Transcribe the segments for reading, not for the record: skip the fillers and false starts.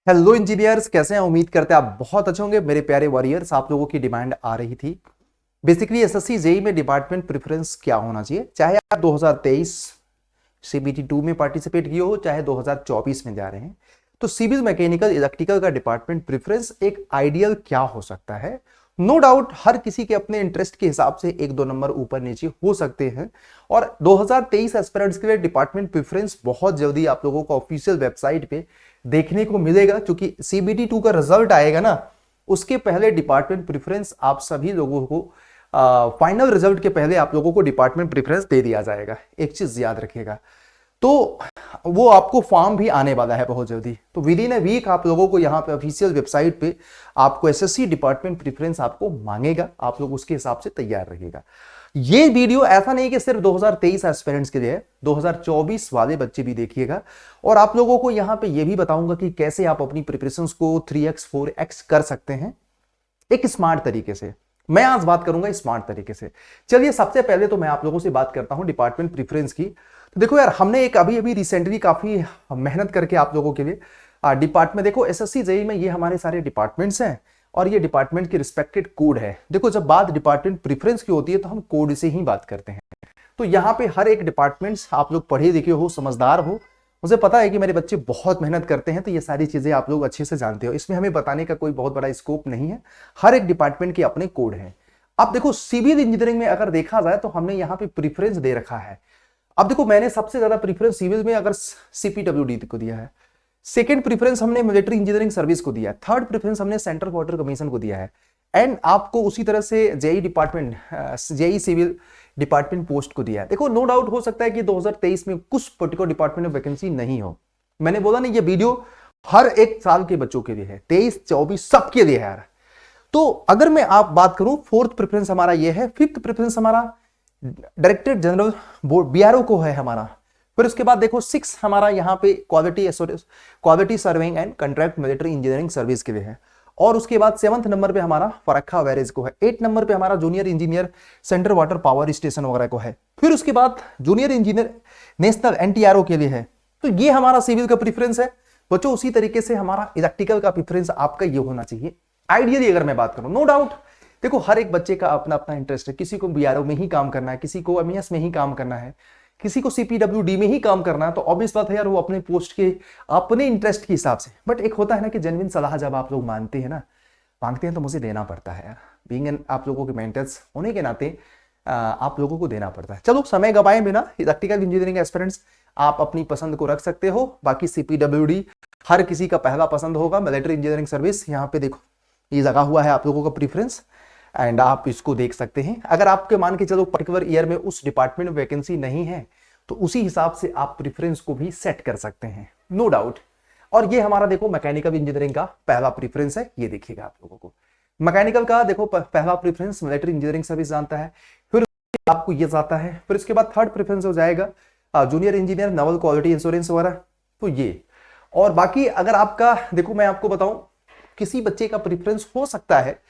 Hello engineers, कैसे हैं? उम्मीद करते हैं आप बहुत अच्छे होंगे। मेरे प्यारे वॉरियर्स, आप लोगों की डिमांड आ रही थी बेसिकली एसएससी जेई में डिपार्टमेंट प्रेफरेंस क्या होना चाहिए, चाहे आप 2023 सीबीटी 2 में पार्टिसिपेट किए हो, चाहे 2024 में जा रहे हैं। तो सिविल, मैकेनिकल, इलेक्ट्रिकल का डिपार्टमेंट प्रेफरेंस एक आइडियल क्या हो सकता है? नो डाउट हर किसी के अपने इंटरेस्ट के हिसाब से एक दो नंबर ऊपर नीचे हो सकते हैं। और 2023 एस्पिरेंट्स के लिए डिपार्टमेंट प्रेफरेंस बहुत जल्दी आप लोगों को ऑफिशियल वेबसाइट पे देखने को मिलेगा, क्योंकि सीबीटी 2 का रिजल्ट आएगा ना, उसके पहले डिपार्टमेंट प्रेफरेंस आप सभी लोगों को फाइनल रिजल्ट के पहले आप लोगों को डिपार्टमेंट प्रेफरेंस दे दिया जाएगा। एक चीज याद रखिएगा, तो वो आपको फॉर्म भी आने वाला है बहुत जल्दी। तो विद इन अ वीक आप लोगों को यहाँ पे ऑफिशियल वेबसाइट पे आपको एसएससी डिपार्टमेंट प्रेफरेंस आपको मांगेगा, आप लोग उसके हिसाब से तैयार रहिएगा। ये वीडियो ऐसा नहीं कि सिर्फ 2023 एस्पिरेंट्स के लिए है, 2024 वाले बच्चे भी देखिएगा। और आप लोगों को यहाँ पे ये भी बताऊंगा कि कैसे आप अपनी प्रिपरेशंस को 3x 4x कर सकते हैं एक स्मार्ट तरीके से। मैं आज बात करूंगा स्मार्ट तरीके से। चलिए, सबसे पहले तो मैं आप लोगों से बात करता हूं डिपार्टमेंट प्रेफरेंस की। तो देखो यार, हमने एक अभी रिसेंटली काफी मेहनत करके आप लोगों के लिए डिपार्टमेंट, देखो एसएससी जेईई में ये हमारे सारे डिपार्टमेंट्स हैं और ये डिपार्टमेंट के रिस्पेक्टेड कोड है। देखो, जब बात डिपार्टमेंट प्रेफरेंस की होती है तो हम कोड से ही बात करते हैं। तो यहाँ पे हर एक डिपार्टमेंट्स, आप लोग पढ़े लिखे हो, समझदार हो, मुझे पता है कि मेरे बच्चे बहुत मेहनत करते हैं, तो ये सारी चीजें आप लोग अच्छे से जानते हो। इसमें हमें बताने का कोई बहुत बड़ा स्कोप नहीं है, हर एक डिपार्टमेंट के अपने कोड हैं। अब देखो, सिविल इंजीनियरिंग में अगर देखा जाए तो हमने यहाँ पे प्रीफरेंस दे रखा है। अब देखो, मैंने सबसे ज्यादा प्रीफरेंस सिविल में अगर सीपीडब्ल्यूडी को दिया है, सेकंड प्रीफरेंस हमने मिलिट्री इंजीनियरिंग सर्विस को दिया है, थर्ड प्रीफरेंस हमने सेंट्रल वाटर कमीशन को दिया है, एंड आपको उसी तरह से JE department, JE civil department post को दिया है। देखो, नो डाउट हो सकता है कि 2023 में कुछ पर्टिकुलर डिपार्टमेंट में वैकेंसी नहीं हो। मैंने बोला नहीं, ये वीडियो हर एक साल के बच्चों के लिए है, 23 24 सबके लिए है यार। तो अगर मैं आप बात करूं, फोर्थ प्रेफरेंस हमारा ये है, फिफ्थ प्रेफरेंस हमारा डायरेक्टर जनरल बोर्ड बीआरओ को है हमारा। फिर उसके बाद देखो, 6 हमारा यहाँ पे quality serving and contract military engineering service के लिए है। और उसके बाद 7th नंबर पे हमारा फरक्का वेरेज को है। 8 नंबर पे हमारा junior engineer central water power station वगैरह को है। फिर उसके बाद जूनियर इंजीनियर नेशनल एनटीआरओ के लिए है। तो ये हमारा सिविल का प्रेफरेंस है बच्चों। उसी तरीके से हमारा इलेक्ट्रिकल का प्रेफरेंस आपका ये होना चाहिए आइडियली। अगर मैं बात करूं, नो डाउट देखो, हर एक बच्चे का अपना अपना इंटरेस्ट है। किसी को बीआरओ में ही काम करना है, किसी को एमईएस में ही काम करना है, किसी को सीपीडब्ल्यूडी में ही काम करना है। तो ऑब्वियस बात है यार, वो अपने पोस्ट के अपने इंटरेस्ट के हिसाब से। बट एक होता है ना कि जेन्युइन सलाह जब आप लोग मांगते हैं तो मुझे देना पड़ता है यार। बीइंग एन आप लोगों के मेंटर्स होने के नाते आप लोगों को देना पड़ता है। चलो, समय गवाए बिना इलेक्ट्रिकल इंजीनियरिंग एस्पिरेंट्स आप अपनी पसंद को रख सकते हो। बाकी सीपीडब्ल्यूडी हर किसी का पहला पसंद होगा। मिलिट्री इंजीनियरिंग सर्विस यहाँ पे देखो, ये लगा हुआ है आप लोगों का प्रेफरेंस, एंड आप इसको देख सकते हैं। अगर आपके मान के चलो पर्टिकुलर ईयर में उस डिपार्टमेंट में वैकेंसी नहीं है, तो उसी हिसाब से आप प्रेफरेंस को भी सेट कर सकते हैं, नो डाउट। और ये हमारा देखो मैकेनिकल इंजीनियरिंग का पहला प्रेफरेंस है, ये देखिएगा आप लोगों को। मैकेनिकल का देखो पहला प्रेफरेंस मिलिट्री इंजीनियरिंग सर्विस जानता है, फिर आपको ये जाता है। फिर उसके बाद थर्ड प्रेफरेंस हो जाएगा junior engineer Naval quality insurance वगैरह। तो ये, और बाकी अगर आपका देखो, मैं आपको बताऊं, किसी बच्चे का प्रेफरेंस हो सकता है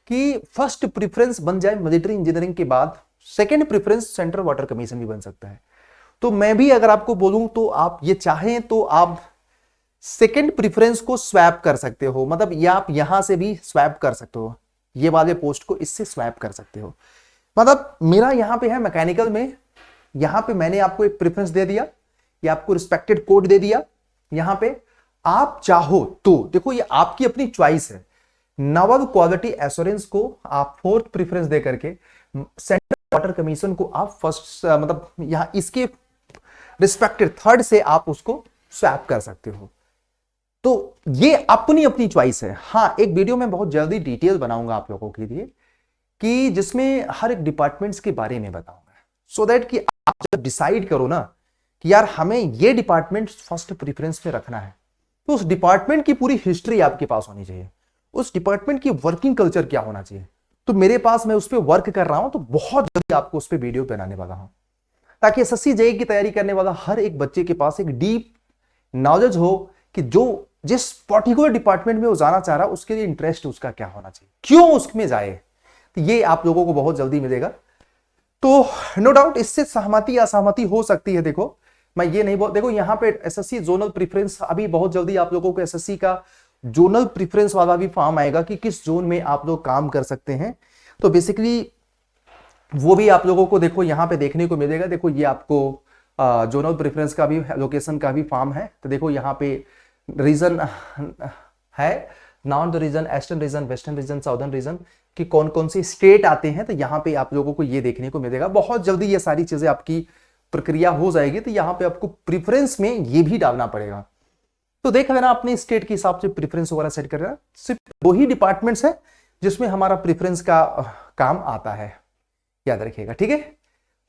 कि फर्स्ट प्रेफरेंस बन जाए मिलिट्री इंजीनियरिंग के बाद second preference central water commission भी बन सकता है। तो मैं भी अगर आपको बोलूं तो आप ये चाहें तो आप सेकंड प्रेफरेंस को स्वैप कर सकते हो, मतलब या आप यहां से भी स्वैप कर सकते हो, ये वाले पोस्ट को इससे स्वैप कर सकते हो। मतलब मेरा यहां पे है मैकेनिकल में, यहां पे मैंने आपको एक प्रेफरेंस दे दिया, या आपको रिस्पेक्टेड कोड दे दिया। यहां पे आप चाहो तो देखो, ये आपकी अपनी चॉइस है। नवल क्वालिटी एश्योरेंस को आप फोर्थ प्रेफरेंस दे करके सेंट्रल वाटर कमीशन को आप फर्स्ट, मतलब यहां इसके रिस्पेक्टेड थर्ड से आप उसको स्वैप कर सकते हो। तो ये अपनी अपनी चॉइस है। हाँ, एक वीडियो में बहुत जल्दी डिटेल बनाऊंगा आप लोगों के लिए, कि जिसमें हर एक डिपार्टमेंट्स के बारे में बताऊंगा, सो दैट कि आप जब डिसाइड करो ना कि यार हमें ये डिपार्टमेंट फर्स्ट प्रेफरेंस में रखना है, तो उस डिपार्टमेंट की पूरी हिस्ट्री आपके पास होनी चाहिए, उस डिपार्टमेंट की वर्किंग कल्चर क्या होना चाहिए। तो मेरे पास, मैं उस पर वर्क कर रहा हूं, तो बहुत जल्दी आपको उस पर वीडियो बनाने वाला हूं, ताकि एसएससी जेईई की तैयारी करने वाला हर एक बच्चे के पास एक डीप नॉलेज हो कि जो जिस पर्टिकुलर डिपार्टमेंट में वो जाना चाह रहा है, उसके लिए इंटरेस्ट उसका क्या होना चाहिए, क्यों उसमें जाए। तो ये आप लोगों को बहुत जल्दी मिलेगा। तो नो डाउट इससे सहमति असहमति हो सकती है। देखो, मैं ये नहीं बोल, देखो यहाँ पे एसएससी जोनल प्रेफरेंस अभी बहुत जल्दी आप लोगों को एसएससी का जोनल प्रेफरेंस वाला भी फॉर्म आएगा कि किस जोन में आप लोग काम कर सकते हैं। तो बेसिकली वो भी आप लोगों को देखो यहाँ पे देखने को मिलेगा। देखो ये आपको जोनल प्रेफरेंस का भी, लोकेशन का भी फॉर्म है। तो देखो यहाँ पे रीजन है, north region, eastern region, western region, southern region कि कौन कौन से स्टेट आते हैं। तो यहाँ पे आप लोगों को ये देखने को मिलेगा। बहुत जल्दी ये सारी चीजें आपकी प्रक्रिया हो जाएगी। तो यहाँ पे आपको प्रेफरेंस में ये भी डालना पड़ेगा। तो देख लेना अपने स्टेट के हिसाब से प्रेफरेंस वगैरह सेट कर लेना। सिर्फ दो ही डिपार्टमेंट्स है जिसमें हमारा प्रेफरेंस का काम आता है, याद रखिएगा, ठीक है।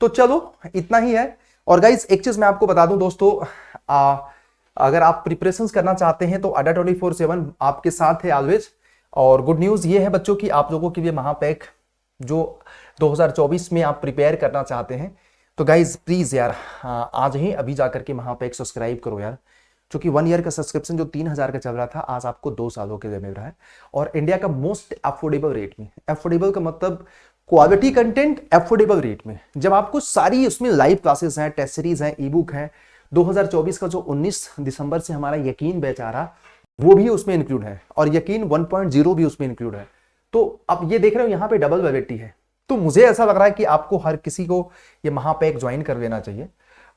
तो चलो इतना ही है। और गाइस एक चीज मैं आपको बता दूं दोस्तों, अगर आप प्रिपरेशंस करना चाहते हैं तो अड्डा 24/7 आपके साथ है ऑलवेज। और गुड न्यूज ये है बच्चों की आप लोगों के लिए महापैक जो 2024 में आप प्रिपेयर करना चाहते हैं, तो गाइज प्लीज यार आज ही अभी जाकर के महापैक सब्सक्राइब करो यार। क्योंकि 1 ईयर का सब्सक्रिप्शन जो 3000 का चल रहा था, आज आपको 2 सालों के लिए मिल रहा है। और इंडिया का मोस्ट अफोर्डेबल रेट में, अफोर्डेबल का मतलब क्वालिटी कंटेंट अफोर्डेबल रेट में। जब आपको सारी उसमें लाइव क्लासेस हैं, टेस्ट सीरीज हैं, ई बुक है। 2024 का जो 19 दिसंबर से हमारा यकीन बैच आ रहा, वो भी उसमें इंक्लूड है। और यकीन 1.0 भी उसमें इंक्लूड है। तो अब ये देख रहे हो यहाँ पे डबल वैलिडिटी है। तो मुझे ऐसा लग रहा है कि आपको हर किसी को ये महापैक ज्वाइन कर लेना चाहिए।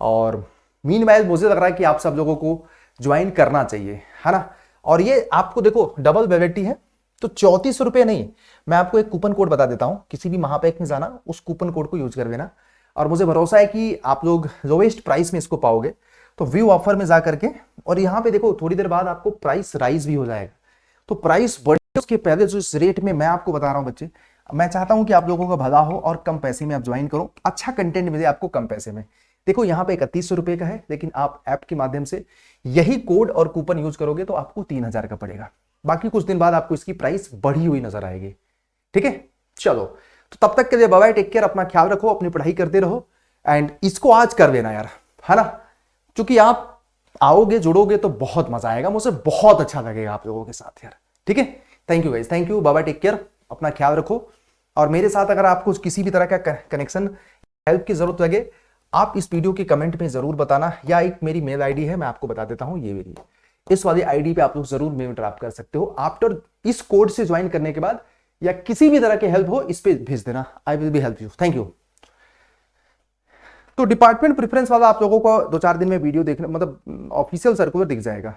और मीनवाइल मुझे लग रहा है कि आप सब लोगों को ज्वाइन करना चाहिए, है ना। और ये आपको देखो डबल वैलिडिटी है तो 34 रुपए नहीं, मैं आपको एक कूपन कोड बता देता हूं। किसी भी महापैक में जाना, उस कूपन कोड को यूज कर लेना। और मुझे भरोसा है कि आप लोग लोवेस्ट प्राइस में इसको पाओगे। तो व्यू ऑफर में जा करके, और यहाँ पे देखो थोड़ी देर बाद आपको प्राइस राइज भी हो जाएगा। तो प्राइस बढ़े उसके पहले जो इस रेट में मैं आपको बता रहा हूँ बच्चे, मैं चाहता हूं कि आप लोगों का भला हो और कम पैसे में आप ज्वाइन करो, अच्छा कंटेंट मिले आपको कम पैसे में। देखो यहाँ पे 3100 रुपए का है, लेकिन आप ऐप के माध्यम से यही कोड और कूपन यूज करोगे तो आपको 3000 का पड़ेगा। बाकी कुछ दिन बाद आपको इसकी प्राइस बढ़ी हुई नजर आएगी, ठीक है। चलो तो तब तक के लिए बाय बाय, टेक केयर, अपना ख्याल रखो, अपनी पढ़ाई करते रहो। एंड इसको आज कर लेना यार, है ना। क्योंकि आप आओगे, जुड़ोगे तो बहुत मजा आएगा, मुझे बहुत अच्छा लगेगा आप लोगों के साथ यार, ठीक है। Thank you guys, thank you, bye bye, take care, अपना ख्याल रखो। और मेरे साथ अगर आपको किसी भी तरह का कनेक्शन, हेल्प की जरूरत लगे, आप इस वीडियो के कमेंट में जरूर बताना। या एक मेरी मेल आईडी है, मैं आपको बता देता हूं, ये मेरी, इस वाली आईडी पे आप लोग जरूर मेल ड्रॉप कर सकते हो। आफ्टर इस कोड से ज्वाइन करने के बाद, या किसी भी तरह की हेल्प हो इस पे भेज देना, I will be help you. Thank you. तो डिपार्टमेंट प्रेफरेंस वाला आप लोगों को 2-4 दिन में वीडियो देखने, मतलब ऑफिशियल सर्कुलर दिख जाएगा।